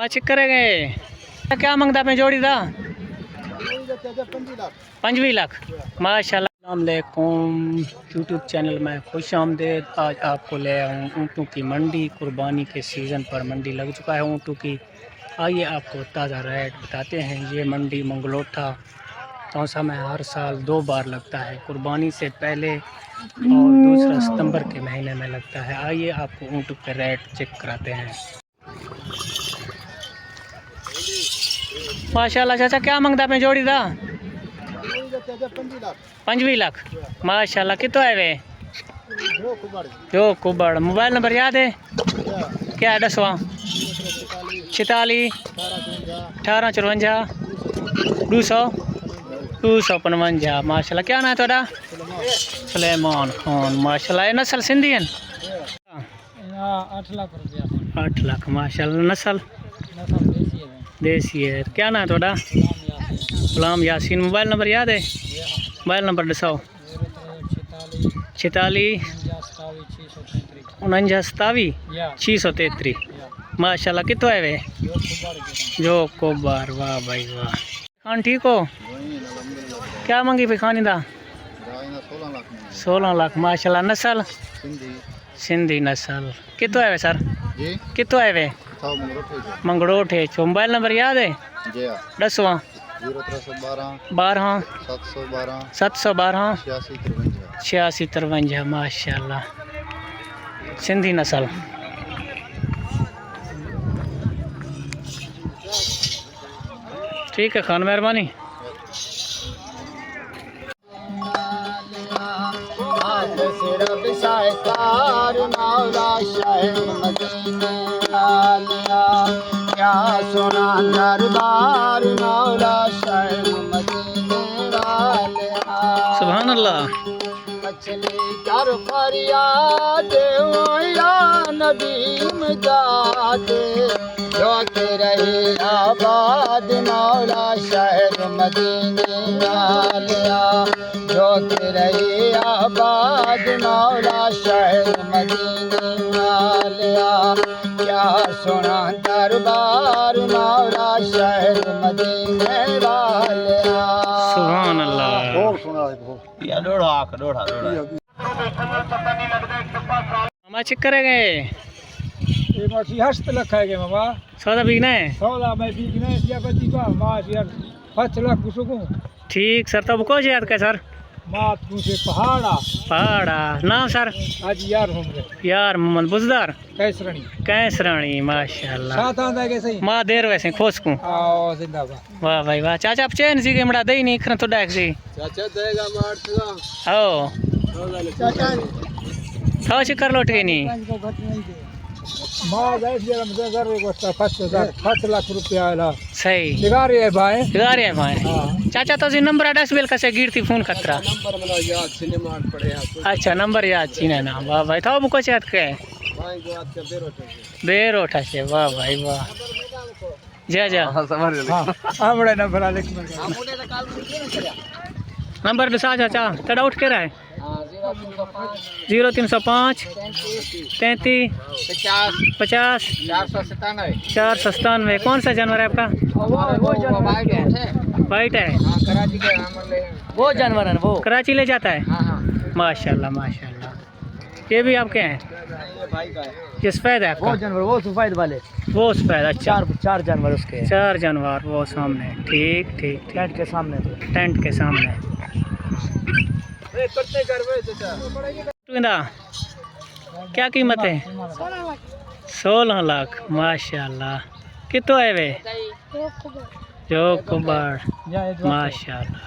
Check करेंगे क्या मंगता पे जोड़ी था 25 लाख माशाल्लाह। अस्सलाम वालेकुम यूट्यूब चैनल में खुश आमदेद। आज आपको ले आया हूँ ऊँटों की मंडी। कुर्बानी के सीज़न पर मंडी लग चुका है ऊँटों की। आइए आपको ताज़ा रेट बताते हैं। ये मंडी मंगलोठा तौसा में हर साल 2 बार लगता है, कुर्बानी से पहले और दूसरा सितंबर के महीने में लगता है। आइए आपको ऊँटों के रेट चेक कराते हैं। माशाल्लाह चाचा क्या मंगता पे जोड़ी था 25 लाख माशाल्लाह। कितो है वे जो कुबड़। मोबाइल नंबर याद है क्या है? 10वां 46 1854 255 माशाल्लाह। क्या नाम है थोड़ा? सुलेमान खान माशाल्लाह। ये नस्ल सिंधी है 8 लाख रुपया 8 लाख माशाल्लाह। नस्ल देसी है। क्या नाम है थोड़ा? गुलाम यासीन। मोबाइल नंबर याद है? मोबाइल नंबर दसाओ 46 49 633 माशाल्लाह। कितो है वे जो कोबार। वाह भाई वाह। खान ठीक हो? क्या मंगी पे खानी था? 16 लाख माशाल्लाह। नस्ल सिंधी नस्ल। कितो है वे सर? कितो है वे? मंगड़ोट है। मोबाइल नंबर याद है? 10वां 12 712 8653 माशाल्लाह। सिंधी नस्ल। ठीक है खान मेहरबानी। क्या सोना दरबार मौला शाह मदीने वाले। सुभान अल्लाह। मछली कर फरियाद या नदीम जाते जो के रहे आबाद मौला शहर मदीने वालिया। जो के रहे आबाद मौला शहर मदीने वालिया। क्या सोना दरबार मौला शहर मदीने वालिया। सुभान अल्लाह। मामा चेक करेंगे ये मछली हस्त लखाएगे मामा सौदा बिकना है 16 में बिकने दिया बच्ची का मास यार 5 लाख कुसुको। ठीक सर। तब को याद का सर? मात से पहाड़ा नाम सर? आज यार हमरे यार मोहम्मद बुजदार कैसरणी कैसरानी माशाल्लाह। साथ आंदा के सही माँ देर वैसे खोस को। आओ जिंदाबाद। वाह भाई वाह। चाचा आप चैन सी के मड़ा दही नहीं खन तो डाक सी चाचा देगा मार आओ चाचा खाओ चिकर लौट के नहीं मां गए दिया मुझे घर को 5 लाख रुपया आला सही दिगारी है भाई दिगारी है भाई। चाचा तो जी नंबर एड्रेस बेल का से गिरती फोन खतरा नंबर मला याद सिने मार पड़े आपको। अच्छा नंबर याद चीना ना। वाह भाई था बुको याद के भाई को याद कर बेरोठा से। वाह भाई वाह। जा हां हमरे नंबर आले नंबर दसा चाचा तड़ा उठ के रहा है 0305 33 50 497। कौन सा जानवर है आपका? वाइट है। वो जानवर है वो कराची ले जाता है। माशाल्लाह माशाल्लाह। ये भी आपके हैं? ये सफेद है आपका? वो जानवर वो सफेद वाले वो सफेद। अच्छा 4 जानवर उसके 4 जानवर वो सामने। ठीक ठीक टेंट के सामने टेंट के सामने। क्या कीमत है? 16 लाख माशाल्लाह। कितो है वे जो कुबाड़ माशाल्लाह।